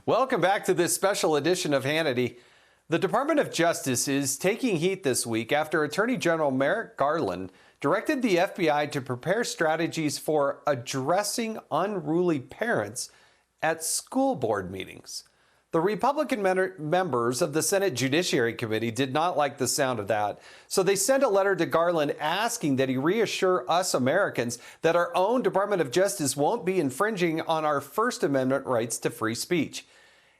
Welcome back to this special edition of Hannity. The Department of Justice is taking heat this week after Attorney General Merrick Garland directed the FBI to prepare strategies for addressing unruly parents at school board meetings. The Republican members of the Senate Judiciary Committee did not like the sound of that, so they sent a letter to Garland asking that he reassure us Americans that our own Department of Justice won't be infringing on our First Amendment rights to free speech.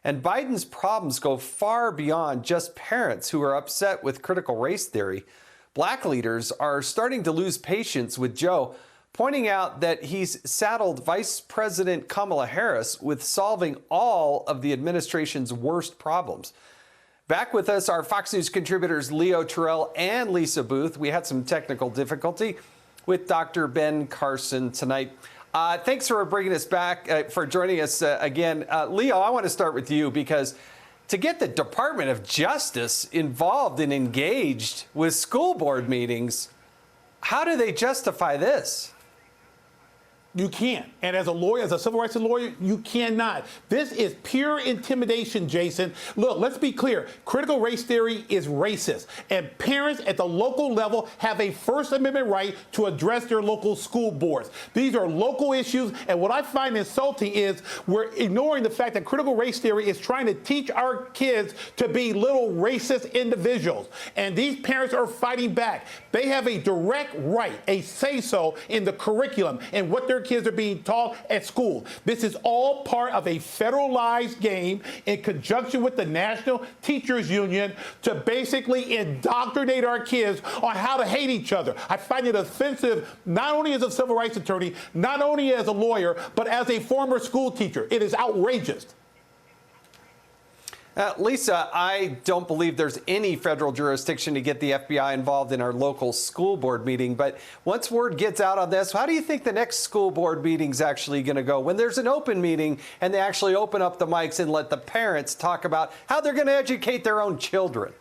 And Biden's problems go far beyond just parents who are upset with critical race theory. Black leaders are starting to lose patience with Joe, pointing out that he's saddled Vice President Kamala Harris with solving all of the administration's worst problems. Back with us are Fox News contributors Leo Terrell and Lisa Boothe. We had some technical difficulty with Dr. Ben Carson tonight. Thanks for bringing us back, for joining us again. Leo, I want to start with you because to get the Department of Justice involved and engaged with school board meetings, how do they justify this? You can't. And as a lawyer, as a civil rights lawyer, you cannot. This is pure intimidation, Jason. Look, let's be clear. Critical race theory is racist. And parents at the local level have a First Amendment right to address their local school boards. These are local issues. And what I find insulting is we're ignoring the fact that critical race theory is trying to teach our kids to be little racist individuals. And these parents are fighting back. They have a direct right, a say-so in the curriculum and what their kids are being taught at school. This is all part of a federalized game in conjunction with the National Teachers Union to basically indoctrinate our kids on how to hate each other. I find it offensive, not only as a civil rights attorney, not only as a lawyer, but as a former school teacher. It is outrageous. Lisa, I don't believe there's any federal jurisdiction to get the FBI involved in our local school board meeting. But once word gets out on this, how do you think the next school board meeting is actually going to go? When there's an open meeting and they actually open up the mics and let the parents talk about how they're going to educate their own children?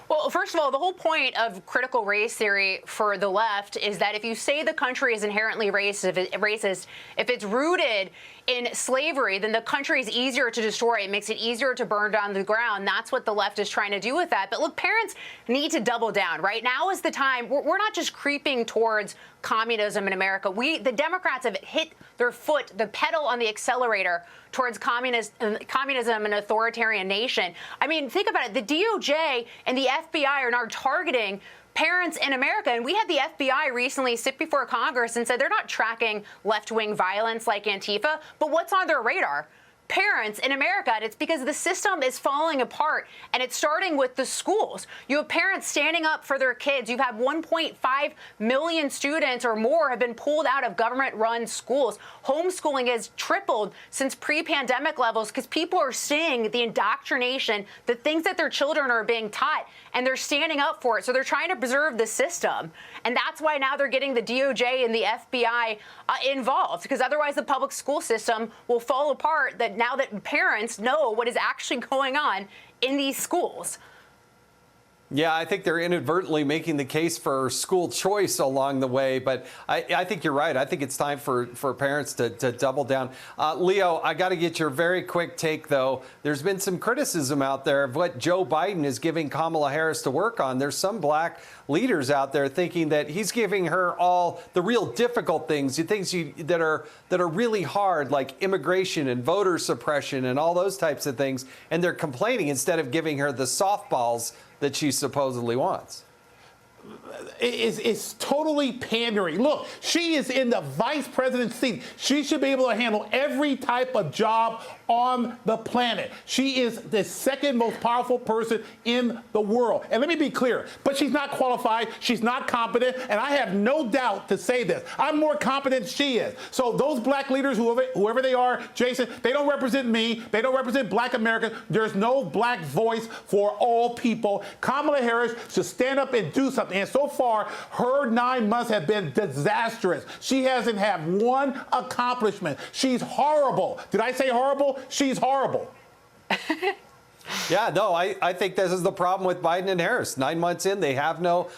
Well, first of all, the whole point of critical race theory for the left is that if you say the country is inherently racist, if it's rooted in slavery, then the country is easier to destroy. It makes it easier to burn down the ground. That's what the left is trying to do with that. But look, parents need to double down. Right now is the time. We're not just creeping towards communism in America. The Democrats have hit their foot, the pedal on the accelerator towards communism and authoritarian nation. I mean, think about it. The DOJ and the FBI are now targeting parents in America. And we had the FBI recently sit before Congress and said they're not tracking left-wing violence like Antifa, but what's on their radar? Parents in America, and it's because the system is falling apart, and it's starting with the schools. You have parents standing up for their kids. You've had 1.5 million students or more have been pulled out of government-run schools. Homeschooling has tripled since pre-pandemic levels because people are seeing the indoctrination, the things that their children are being taught, and they're standing up for it. So they're trying to preserve the system. And that's why now they're getting the DOJ and the FBI involved, because otherwise the public school system will fall apart now that parents know what is actually going on in these schools. Yeah, I think they're inadvertently making the case for school choice along the way. But I think you're right. I think it's time for parents to double down. Leo, I got to get your very quick take, though. There's been some criticism out there of what Joe Biden is giving Kamala Harris to work on. There's some black leaders out there thinking that he's giving her all the real difficult things, that are really hard, like immigration and voter suppression and all those types of things. And they're complaining instead of giving her the softballs that she supposedly wants. It's totally pandering. Look, she is in the vice president's seat. She should be able to handle every type of job on the planet. She is the second most powerful person in the world. And let me be clear, but she's not qualified, she's not competent, and I have no doubt to say this. I'm more competent than she is. So those black leaders, whoever they are, Jason, they don't represent me, they don't represent black Americans. There's no black voice for all people. Kamala Harris should stand up and do something. And so far, her 9 months have been disastrous. She hasn't had one accomplishment. She's horrible. Did I say horrible? She's horrible. Yeah, no, I think this is the problem with Biden and Harris. 9 months in, they have no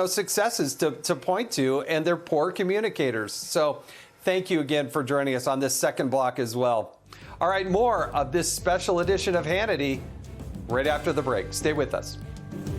successes to point to, and they're poor communicators. So thank you again for joining us on this second block as well. All right, more of this special edition of Hannity right after the break. Stay with us.